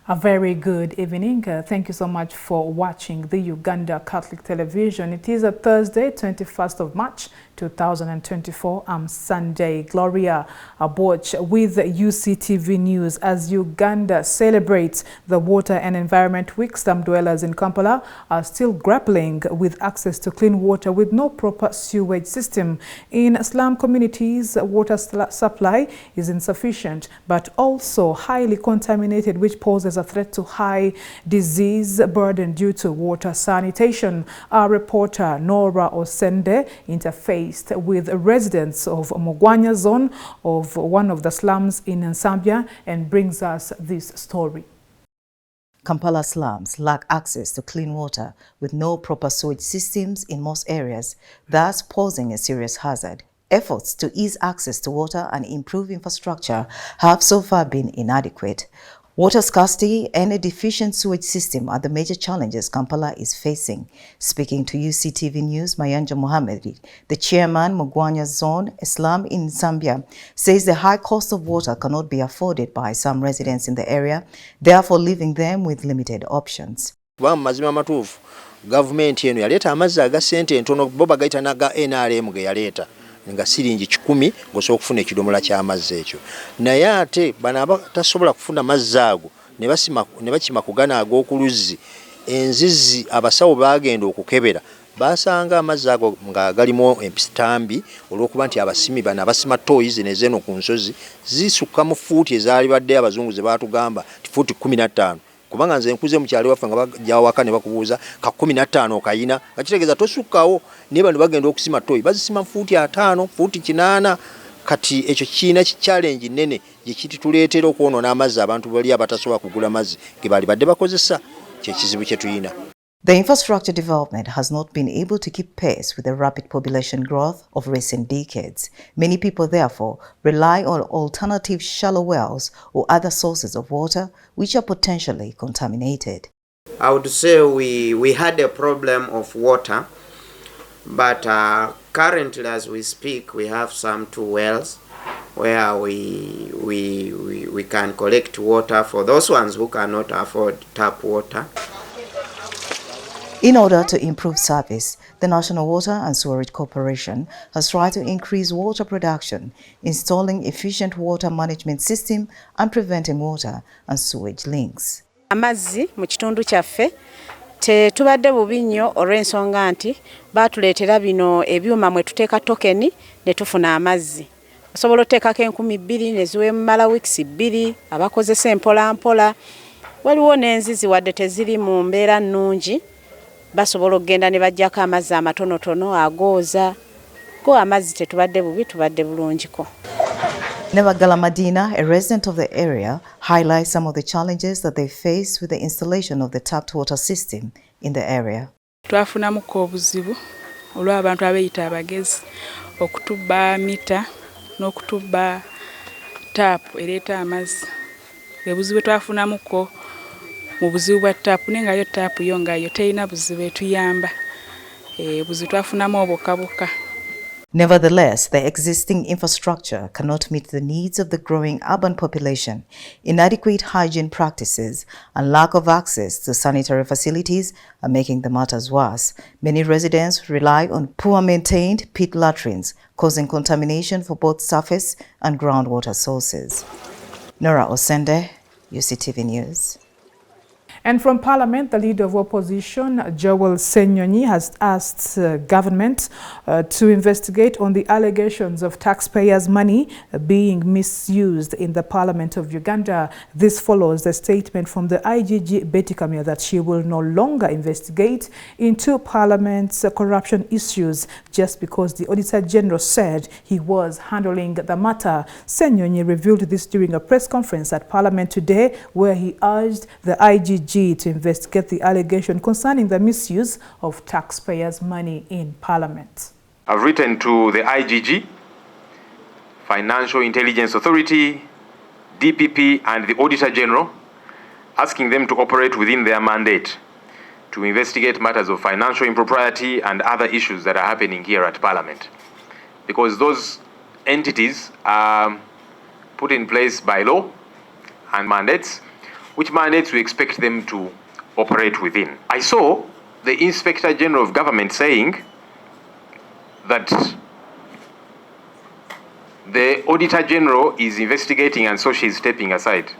A very good evening. Thank you so much for watching the Uganda Catholic Television. It is a Thursday, 21st of March, 2024. I'm Sunday Gloria Aboch with UCTV News. As Uganda celebrates the Water and Environment Week, slum dwellers in Kampala are still grappling with access to clean water with no proper sewage system. In slum communities, water supply is insufficient but also highly contaminated, which poses a threat to high disease burden due to water sanitation. Our reporter Nora Osende interfaced with residents of Mogwanya zone of one of the slums in Nsambya and brings us this story. Kampala slums lack access to clean water with no proper sewage systems in most areas, thus posing a serious hazard. Efforts to ease access to water and improve infrastructure have so far been inadequate. Water scarcity and a deficient sewage system are the major challenges Kampala is facing. Speaking to UCTV News, Mayanja Mohammed, the chairman, Mogwanya Zone, a slum in Zambia, says the high cost of water cannot be afforded by some residents in the area, therefore leaving them with limited options. Mazima matuufu government yenu yaleta amazzi aga sente entono bo bagayita naga NRM ge yaleta nga siringi 10 ngosobola okufuna ekidomola ky'amazzi ekyo naye ate bana abatasobola kufuna mazzi ago ne bakima kugana ag'okuluzzi enzizi abasawo bagenda okukebera basanga amazzi ago nga galimo empitambi olw'okuba nti abasimi bana abasima toys nezeno ku nsozi zisukka mu fuuti ezaali badde abazungu ze batugamba fuuti 15 kubanga nze nkuze mu kyalo waffe nga bajja waka ne bakubuuza ka 15 kayina kitegeeza tosukkawo ne bano bagenda okusima toyi bazisima fuuti 5 fuuti 8 kati ekyo kiina challenge nene gikituleetera okwonoona amazzi abantu bali abatasobola kugula mazzi ge bali badde bakozesa kyekizibu kye tuyina. The infrastructure development has not been able to keep pace with the rapid population growth of recent decades. Many people, therefore, rely on alternative shallow wells or other sources of water which are potentially contaminated. I would say we had a problem of water, but currently as we speak we have some 2 wells where we can collect water for those ones who cannot afford tap water. In order to improve service, the National Water and Sewerage Corporation has tried to increase water production, installing efficient water management system and preventing water and sewage links. Amazzi mu kitundu kyaffe tetubadde bubi nnyo olw'ensonga nti baatuleetera bino ebyuma mwe tuteeka tokeni ne tufuna amazzi. Osobola oteekako 2000 ne ziwemala weeks 2 abakozesa empola mpola. Waliwo n'enzizi wadde teziri mu mbeera nnungi basobola okgenda ne bajjako amazzi amatonotono agooza ko amazzi tetubadde bubi tubadde bulungiko. Nevagala Madina, a resident of the area, highlights some of the challenges that they face with the installation of the tapped water system in the area. Twafunamuko obuzibu olw'abantu abeyita abagezi okutubba mita n'okutubba tap ereeta amazzi. Ebuzibu twafunamuko mu buzibu bwa tap nenga yo tap yo nga yo teyina buzibu etuyamba buzibu twafunamu obukabuka. Nevertheless, the existing infrastructure cannot meet the needs of the growing urban population. Inadequate hygiene practices and lack of access to sanitary facilities are making the matters worse. Many residents rely on poor maintained pit latrines, causing contamination for both surface and groundwater sources. Nora Osende, UCTV News. And from Parliament, the Leader of Opposition, Joel Senyonyi, has asked government to investigate on the allegations of taxpayers' money being misused in the Parliament of Uganda. This follows the statement from the IGG Betty Kamya that she will no longer investigate into Parliament's corruption issues just because the Auditor General said he was handling the matter. Senyonyi revealed this during a press conference at Parliament today, where he urged the IGG to investigate the allegation concerning the misuse of taxpayers' money in Parliament. I've written to the IGG, Financial Intelligence Authority, DPP and the Auditor General, asking them to operate within their mandate to investigate matters of financial impropriety and other issues that are happening here at Parliament. Because those entities are put in place by law and mandates which mandates we expect them to operate within. I saw the Inspector General of Government saying that the Auditor General is investigating and so she's stepping aside.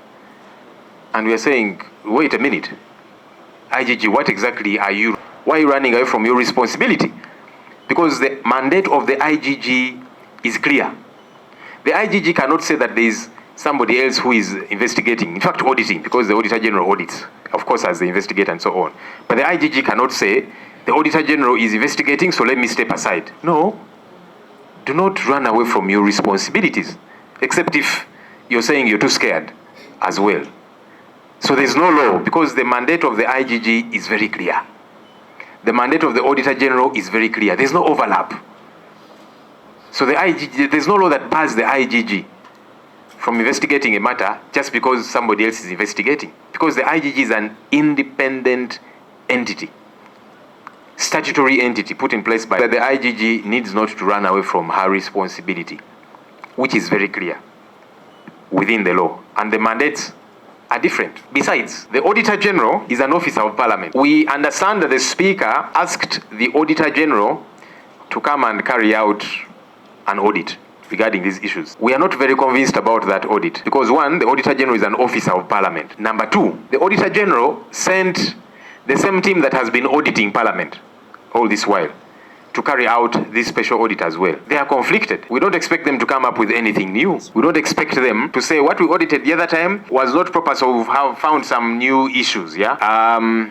And we are saying, wait a minute, IGG, what exactly are you? Why are you running away from your responsibility? Because the mandate of the IGG is clear. The IGG cannot say that there is somebody else who is investigating, in fact auditing, because the Auditor General audits, of course, as the investigator and so on. But the IGG cannot say, the Auditor General is investigating, so let me step aside. No, do not run away from your responsibilities, except if you're saying you're too scared as well. So there's no law, because the mandate of the IGG is very clear. The mandate of the Auditor General is very clear. There's no overlap. So the IGG, there's no law that bars the IGG from investigating a matter just because somebody else is investigating. Because the IGG is an independent entity, statutory entity put in place by the IGG needs not to run away from her responsibility, which is very clear within the law. And the mandates are different. Besides, the Auditor General is an officer of Parliament. We understand that the Speaker asked the Auditor General to come and carry out an audit regarding these issues. We are not very convinced about that audit because, one, the Auditor General is an officer of Parliament. Number two, the Auditor General sent the same team that has been auditing Parliament all this while to carry out this special audit as well. They are conflicted. We don't expect them to come up with anything new. We don't expect them to say what we audited the other time was not proper, so we have found some new issues, yeah?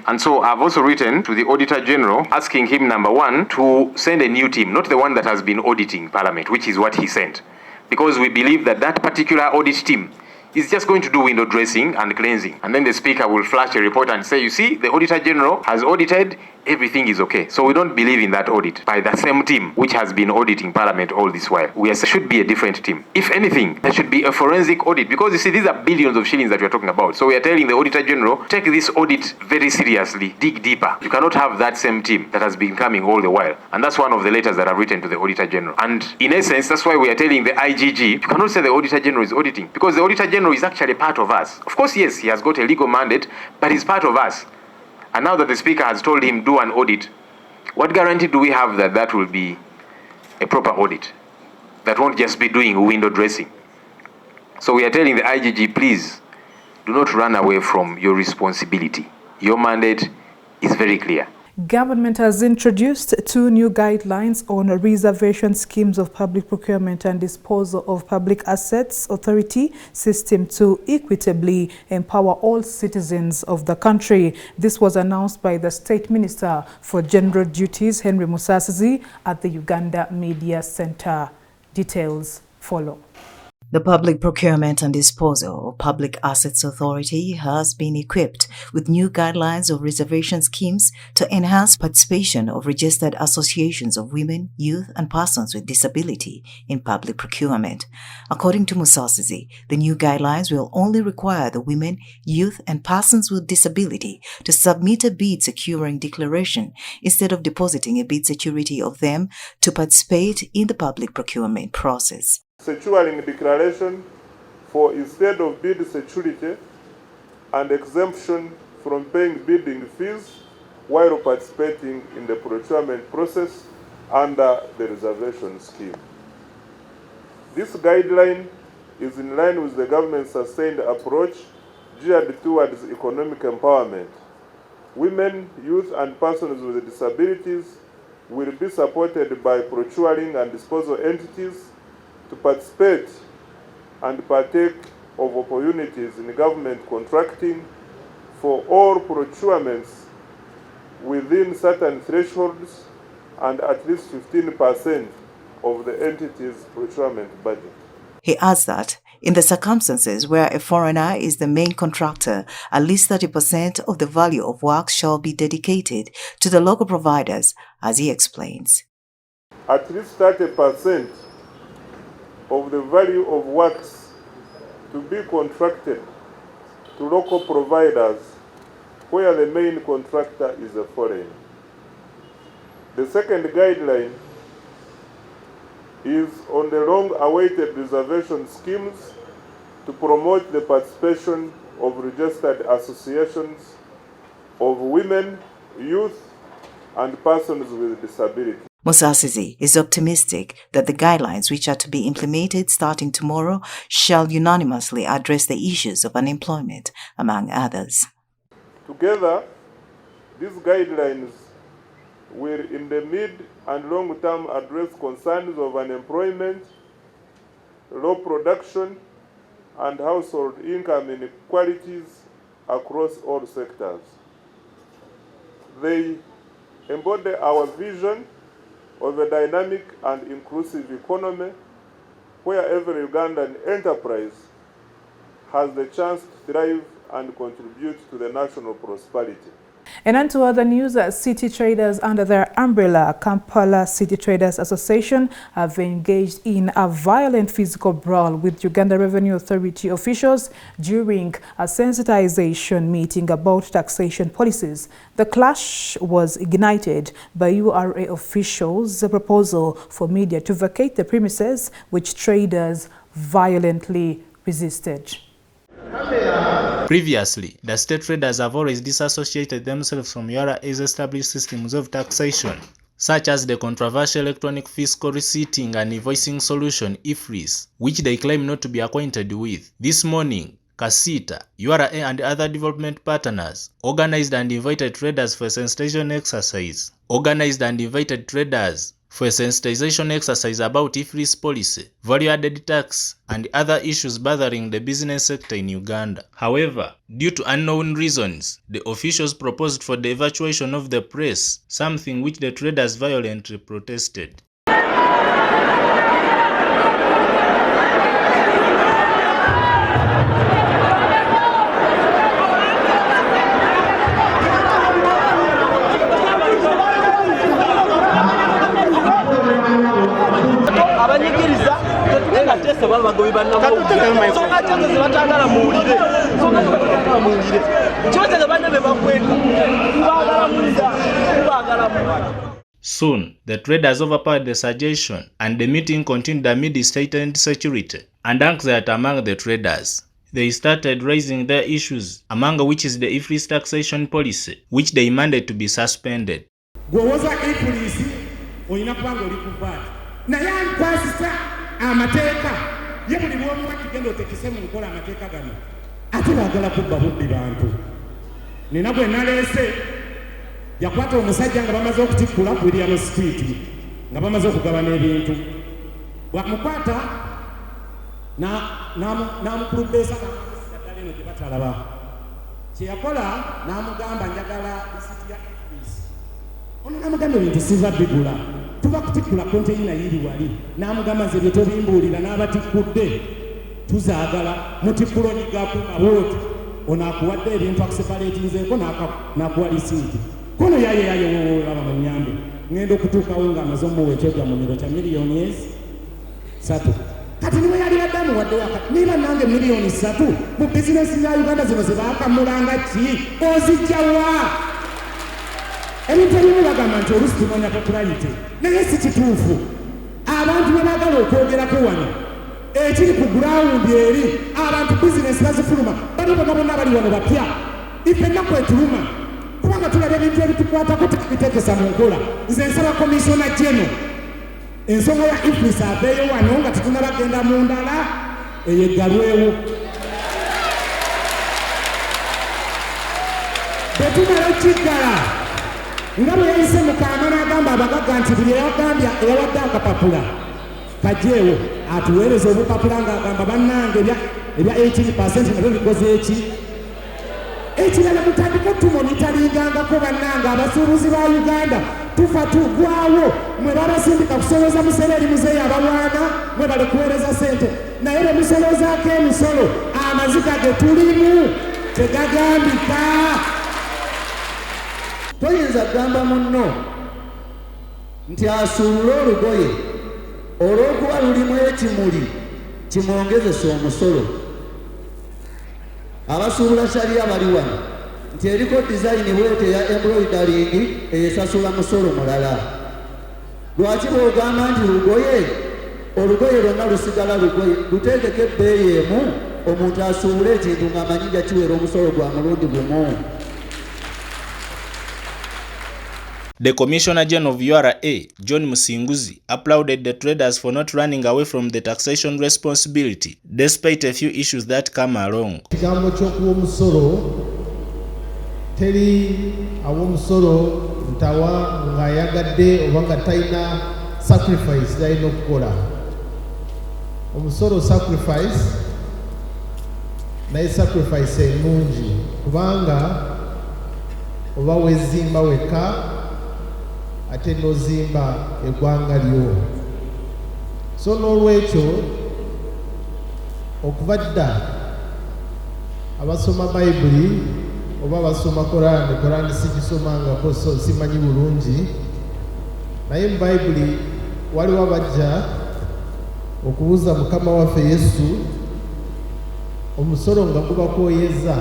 And so I've also written to the Auditor General asking him, number one, to send a new team, not the one that has been auditing Parliament, which is what he sent. Because we believe that that particular audit team is just going to do window dressing and cleansing. And then the Speaker will flash a report and say, you see, the Auditor General has audited, everything is okay. So we don't believe in that audit by the same team which has been auditing Parliament all this while. There should be a different team. If anything, there should be a forensic audit, because you see, these are billions of shillings that we're talking about. So we are telling the Auditor General, take this audit very seriously, dig deeper. You cannot have that same team that has been coming all the while. And that's one of the letters that I've written to the Auditor General. And in essence, that's why we are telling the IGG, you cannot say the Auditor General is auditing, because the Auditor General is actually part of us. Of course, yes, he has got a legal mandate, but he's part of us. And now that the Speaker has told him do an audit, what guarantee do we have that that will be a proper audit? That won't just be doing window dressing. So we are telling the IGG, please, do not run away from your responsibility. Your mandate is very clear. Government has introduced 2 new guidelines on reservation schemes of public procurement and disposal of public assets authority system to equitably empower all citizens of the country. This was announced by the State Minister for General Duties, Henry Musasizi, at the Uganda Media Center. Details follow. The Public Procurement and Disposal of Public Assets Authority has been equipped with new guidelines of reservation schemes to enhance participation of registered associations of women, youth, and persons with disability in public procurement. According to Musasizi, the new guidelines will only require the women, youth, and persons with disability to submit a bid securing declaration instead of depositing a bid security of them to participate in the public procurement process. Securing declaration for instead of bid security and exemption from paying bidding fees while participating in the procurement process under the reservation scheme. This guideline is in line with the government's sustained approach geared towards economic empowerment. Women, youth, and persons with disabilities will be supported by procuring and disposal entities to participate and partake of opportunities in government contracting for all procurements within certain thresholds and at least 15% of the entity's procurement budget. He adds that in the circumstances where a foreigner is the main contractor, at least 30% of the value of work shall be dedicated to the local providers, as he explains. At least 30% of the value of works to be contracted to local providers where the main contractor is a foreign. The second guideline is on the long-awaited reservation schemes to promote the participation of registered associations of women, youth, and persons with disability. Musasizi is optimistic that the guidelines which are to be implemented starting tomorrow shall unanimously address the issues of unemployment, among others. Together, these guidelines will in the mid and long term address concerns of unemployment, low production, and household income inequalities across all sectors. They embody our vision of a dynamic and inclusive economy where every Ugandan enterprise has the chance to thrive and contribute to the national prosperity. And on to other news, city traders under their umbrella, Kampala City Traders Association, have engaged in a violent physical brawl with Uganda Revenue Authority officials during a sensitization meeting about taxation policies. The clash was ignited by URA officials' proposal for media to vacate the premises, which traders violently resisted. Previously, the state traders have always disassociated themselves from URA's established systems of taxation, such as the controversial electronic fiscal receipting and invoicing solution IFRIS, which they claim not to be acquainted with. This morning, Kasita, URA and other development partners organized and invited traders for a sensitization exercise. About IFRIS policy, value-added tax, and other issues bothering the business sector in Uganda. However, due to unknown reasons, the officials proposed for the evacuation of the press, something which the traders violently protested. Soon, the traders overpowered the suggestion, and the meeting continued amidst heightened security and anxiety among the traders. They started raising their issues, among which is the IFRIS taxation policy, which they demanded to be suspended. yakwata omusajja nga bamaze okutikula ku William Street nga bamaze okugabana ebintu bwamukwata n'amukulubbeesa ddala eno gye batalaba kye yakola n'amugamba njagala lisiti ya IFRIS ono n'amugamba ebintu siva bigula tuba kutikula konteyina yiri wali n'amugamba nze bye tobimbuulira n'abatikkudde tuzaagala mutikkulo nyigaku mabooti ono akuwadde ebintu akusepaletinzeeko n'akuwa lisiti kono yaye laba munyambe ngendo okutuukawo nga amaze omuwa ekyogya mu miro kya miliyoni 3 kati niwe yali baddamu wadde wakati niba nange miliyoni 3 mu bizinesi ya Uganda zino zebakamulanga ki ozijjawa ebintu ebimu bagamba nti olusi tunoonya popularity naye si kituufu abantu bwe baagala okwogerako wano ekiri ku gurawundi eri abantu bizinesi bazifuluma bali bonna bali wano bapya ife ennaku etuluma kubanga tulaba ebintu ebitukwatako tubitekesa mu nkola. Nze nsaba komisona jeno ensonga ya IFRIS aveeyo wano nga tetunabagenda mu ndala eyeggalwewo. Bwe tumala okiggala nga bwe yayise Mukama n'agamba abagagga nti buli eyagambya eyawadde akapapula kajeewo atuweereza obupapula ng'agamba bannange ebya 18% nabyo bikoze eki ekirala mutandika tumonitaringangako bannanga abasuubuzi ba Uganda tufa tugwawo mwe babasindika kusolooza musolo eri muzeeyi abalwana mwe bali kuweereza sente naye bwe musoloozaako emisolo amaziga ge tulimu tegagambika. Toyinza kugamba munno nti asuula olugoye olw'okuba lulimu ekimuli kimwongezesa omusolo. Abasuubula sharia bali wano nti eriko design bwete ya embroidering esasula musolo mulala. Lwaki bw'ogamba nti olugoye lwonna lusigala lugoye luteekeko ebbeeyi emu omuntu asuubula ekintu ng'amanyi gakiwera omusolo gwa mulundi gumu. The Commissioner General of URA, John Musinguzi, applauded the traders for not running away from the taxation responsibility, despite a few issues that come along. Ekigambo ky'okuwa omusolo teri aw'omusolo ntawa ng'ayagadde oba nga talina sacrifice gy'alina okukola. Omusolo sacrifice naye sacrifice ennungi kubanga oba weezimba wekka ate n'ozimba eggwanga lyo. So n'olwekyo okuva dda abasoma bayibuli oba basoma Korani sigisomangako so simanyi bulungi, naye mu bayibuli waliwo abajja okubuuza Mukama waffe Yesu omusolo nga gubakooyeza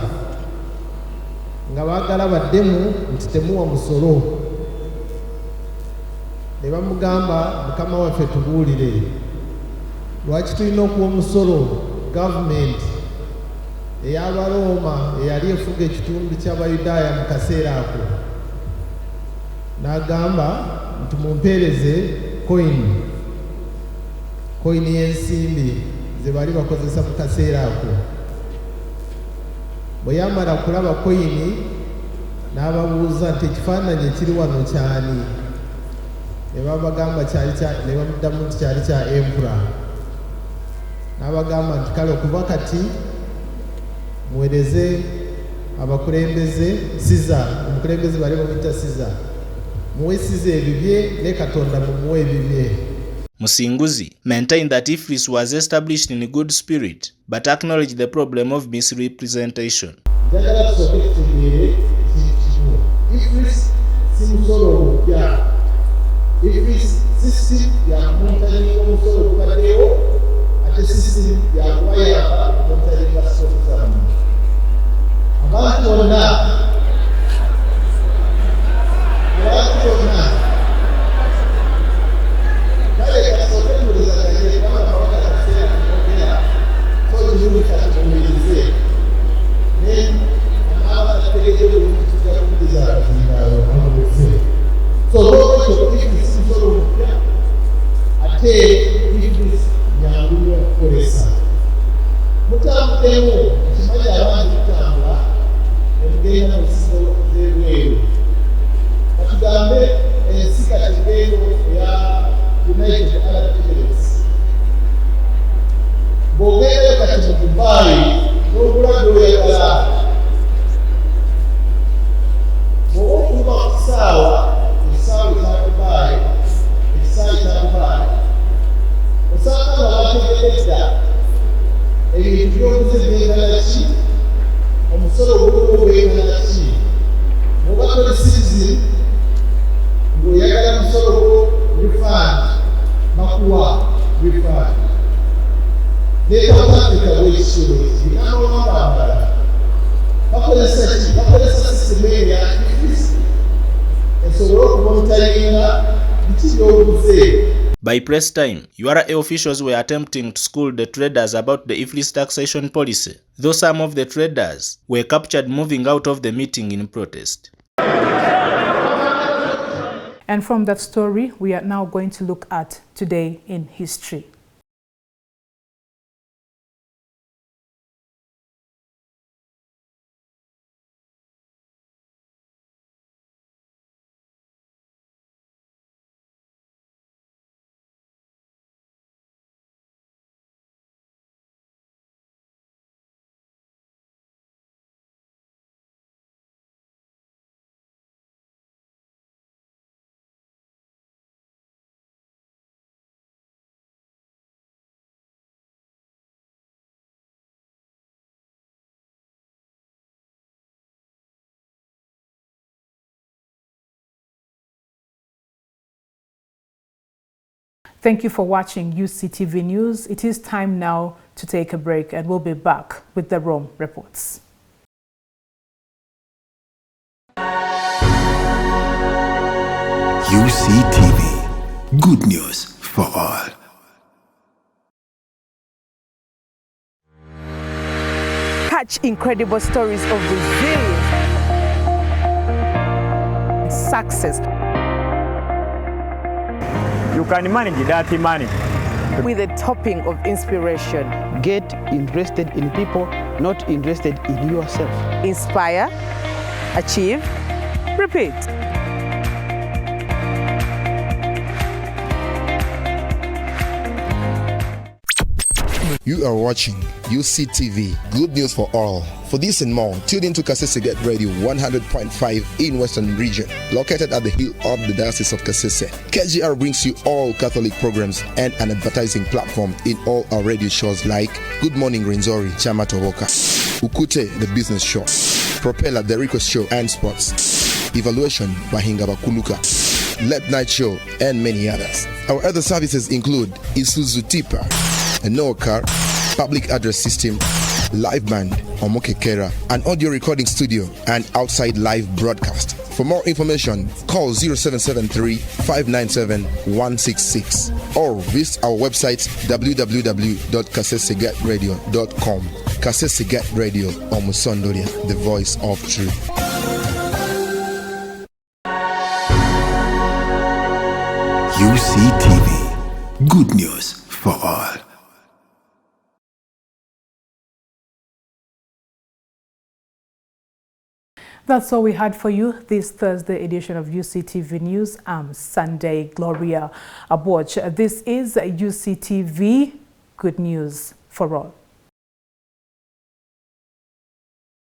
nga baagala baddemu nti temuwa musolo. Ne bamugamba Mukama waffe tubuulire lwaki tulina okuwa omusolo gavumenti ey'Abaroma eyali efuga ekitundu ky'Abayudaaya mu kaseera ako. N'agamba nti mumpeereze koyini y'ensimbi ze bali bakozesa mu kaseera ako. Bwe yamala kulaba koyini n'ababuuza nti ekifaananyi ekiri wano kyani? Ne babagamba ne bamuddamu nti kyali kya empura. N'abagamba nti kale okuva kati muweereze abakulembeze omukulembeze bali bamuyita Siza, muwe Siza ebibye ne Katonda mumuwe ebibye. Musinguzi maintained that IFRIS was established in good spirit, but acknowledged the problem of misrepresentation. By press time, URA officials were attempting to school the traders about the IFRIS taxation policy, though some of the traders were captured moving out of the meeting in protest. And from that story, we are now going to look at Today in History. Thank you for watching Uctv News. It is time now to take a break, and we'll be back with the Rome reports. Uctv, good news for all. such incredible stories of resilience, success. You can manage dirty money with a topping of inspiration. Get interested in people, not interested in yourself. Inspire, achieve, repeat. You are watching Uctv, good news for all. For this and more, tune in to Kasese Get Radio 100.5 in Western Region, located at the hill of the Diocese of Kasese. KGR brings you all Catholic programs and an advertising platform in all our radio shows like Good Morning Renzori, Chama Toboka, Ukute, the business show, Propeller, the request show and sports, Evaluation, Bahinga Bakuluka, Late Night Show, and many others. Our other services include Isuzu Tipa, a no car, public address system, live band, Omokekera, an audio recording studio, and outside live broadcast. For more information, call 0773-597-166 or visit our website www.kasesegetradio.com. Kasese Get Radio, Omusondoria, the voice of truth. UCTV, good news for all. That's all we had for you this Thursday edition of UCTV News. I'm Sunday Gloria Aboch. This is UCTV, good news for all.